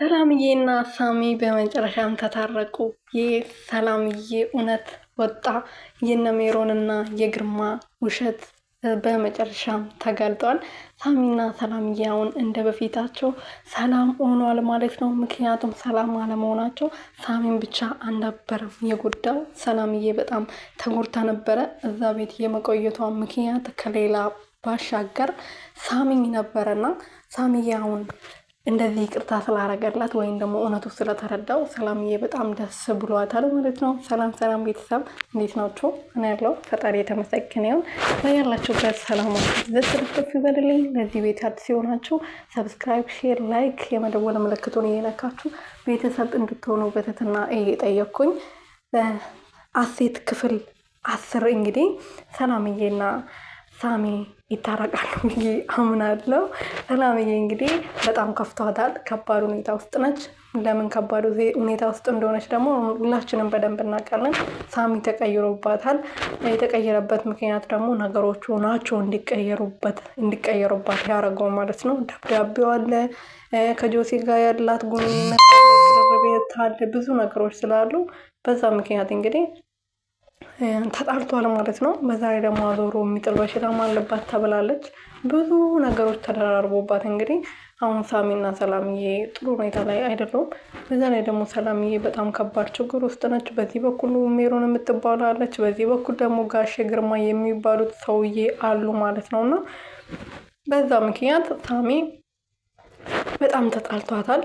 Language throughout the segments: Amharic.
ሰላምዬና ሳሚ በመጨረሻም ተታረቁ። የሰላምዬ እውነት ወጣ። የነ ሜሮንና የግርማ ውሸት በመጨረሻም ተጋልጧል። ሳሚና ሰላምዬ አሁን እንደ በፊታቸው ሰላም ሆኗል ማለት ነው። ምክንያቱም ሰላም አለመሆናቸው ሳሚን ብቻ አልነበረም የጎዳው። ሰላምዬ በጣም ተጎድታ ነበረ። እዛ ቤት የመቆየቷ ምክንያት ከሌላ ባሻገር ሳሚኝ ነበረና ሳሚዬ አሁን እንደዚህ ይቅርታ ስላረገላት ወይም ደግሞ እውነቱ ስለተረዳው ሰላምዬ በጣም ደስ ብሏታል ማለት ነው። ሰላም ቤተሰብ እንዴት ናችሁ? እኔ ያለው ፈጣሪ የተመሰገነ ይሁን። ያላችሁበት ሰላማችሁ ዘትርፍ ይበልልኝ። ለዚህ ቤት አዲስ ሲሆናችሁ ሰብስክራይብ፣ ሼር፣ ላይክ የመደወል ምልክቱን እየነካችሁ ቤተሰብ እንድትሆኑ በትህትና እየጠየቅኩኝ አሴት ክፍል 10 እንግዲህ ሰላምዬና ሳሚ ይታረቃሉ ብዬ አምናለሁ። ሰላምዬ እንግዲህ በጣም ከፍቷታል። ከባድ ሁኔታ ውስጥ ነች። ለምን ከባድ ሁኔታ ውስጥ እንደሆነች ደግሞ ሁላችንም በደንብ እናውቃለን። ሳሚ ተቀይሮባታል። የተቀየረበት ምክንያት ደግሞ ነገሮቹ ናቸው እንዲቀየሩባት ያደረገው ማለት ነው። ደብዳቤው አለ፣ ከጆሲ ጋር ያላት ግንኙነት አለ፣ ብዙ ነገሮች ስላሉ በዛ ምክንያት እንግዲህ ተጣልቷል ማለት ነው። በዛሬ ደግሞ አዞሮ የሚጥል በሽታም አለባት ተብላለች። ብዙ ነገሮች ተደራርቦባት እንግዲህ አሁን ሳሚና ሰላምዬ ጥሩ ሁኔታ ላይ አይደሉም። በዛ ላይ ደግሞ ሰላምዬ በጣም ከባድ ችግር ውስጥ ነች። በዚህ በኩል ሜሮን የምትባላለች፣ በዚህ በኩል ደግሞ ጋሼ ግርማ የሚባሉት ሰውዬ አሉ ማለት ነው። እና በዛ ምክንያት ሳሚ በጣም ተጣልቷታል።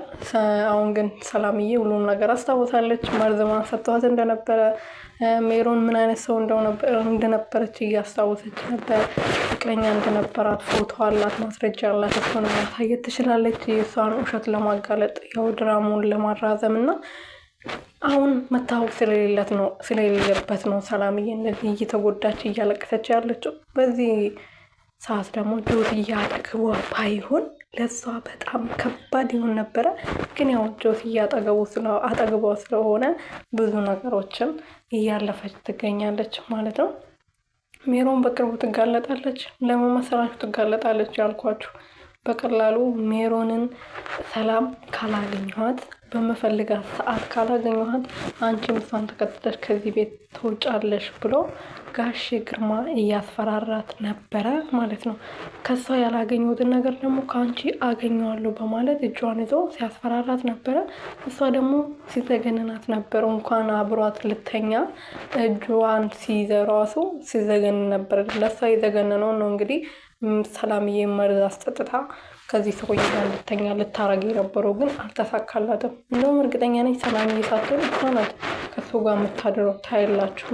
አሁን ግን ሰላምዬ ሁሉም ነገር አስታውሳለች። መርዝማን ሰጥቷት እንደነበረ፣ ሜሮን ምን አይነት ሰው እንደነበረች እያስታወሰች ነበር። ፍቅረኛ እንደነበራት ፎቶ አላት፣ ማስረጃ አላት። እሱን ማሳየት ትችላለች። የእሷን ውሸት ለማጋለጥ ያው ድራሙን ለማራዘም እና አሁን መታወቅ ስለሌለበት ነው ሰላምዬ እንደዚህ እየተጎዳች እያለቀሰች ያለችው። በዚህ ሰዓት ደግሞ ጆሲ እያጠገቧ ባይሆን ለሷ በጣም ከባድ ይሆን ነበረ። ግን ያው ጆሲ አጠገቧ ስለሆነ ብዙ ነገሮችን እያለፈች ትገኛለች ማለት ነው። ሜሮን በቅርቡ ትጋለጣለች። ለመመሰላችሁ ትጋለጣለች ያልኳችሁ በቀላሉ ሜሮንን ሰላም ካላገኘኋት፣ በመፈልጋት ሰዓት ካላገኘኋት አንቺም እሷን ተከትለሽ ከዚህ ቤት ትወጫለሽ ብሎ ጋሼ ግርማ እያስፈራራት ነበረ ማለት ነው። ከሷ ያላገኘሁትን ነገር ደግሞ ከአንቺ አገኘዋለሁ በማለት እጇን ይዞ ሲያስፈራራት ነበረ። እሷ ደግሞ ሲዘገንናት ነበር። እንኳን አብሯት ልተኛ እጇን ሲይዘ ራሱ ሲዘገንን ነበር። ለሷ የዘገነነው ነው እንግዲህ ሰላምዬ መርዝ አስጠጥታ ከዚህ ሰውዬ ጋር ልተኛ ልታረግ የነበረው ግን አልተሳካላትም። እንደውም እርግጠኛ ነኝ ሰላምዬ ሳትሆን እሷ ናት ከሱ ጋር የምታድረው። ታይላችሁ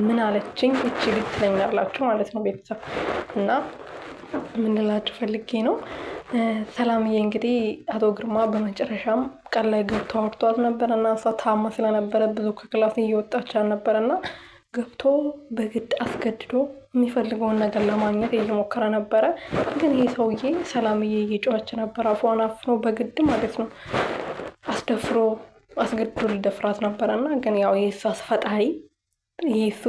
ምን አለችኝ እቺ ልጅ ትለኛላችሁ ማለት ነው ቤተሰብ። እና ምንላችሁ ፈልጌ ነው ሰላምዬ እንግዲህ አቶ ግርማ በመጨረሻም ቀን ላይ ገብቶ አውርቷት ነበረ እና እሷ ታማ ስለነበረ ብዙ ከክላስ እየወጣች አልነበረና ገብቶ በግድ አስገድዶ የሚፈልገውን ነገር ለማግኘት እየሞከረ ነበረ። ግን ይህ ሰውዬ ሰላምዬ እየጮኸች ነበር። አፏን አፍኖ በግድ ማለት ነው አስደፍሮ አስገድዶ ሊደፍራት ነበረና ግን ያው የእሷስ ፈጣሪ ይሱ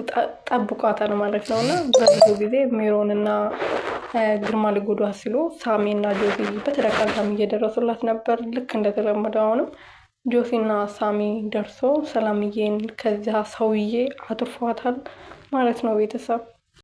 ጠብቋታል ማለት ነው። እና በብዙ ጊዜ ሜሮንና ግርማ ሊጎዷት ሲሉ ሳሚና ጆሲ በተደጋጋሚ እየደረሱላት ነበር። ልክ እንደተለመደው አሁንም ጆሲና ሳሚ ደርሶ ሰላምዬን ከዚያ ሰውዬ አትርፏታል ማለት ነው ቤተሰብ።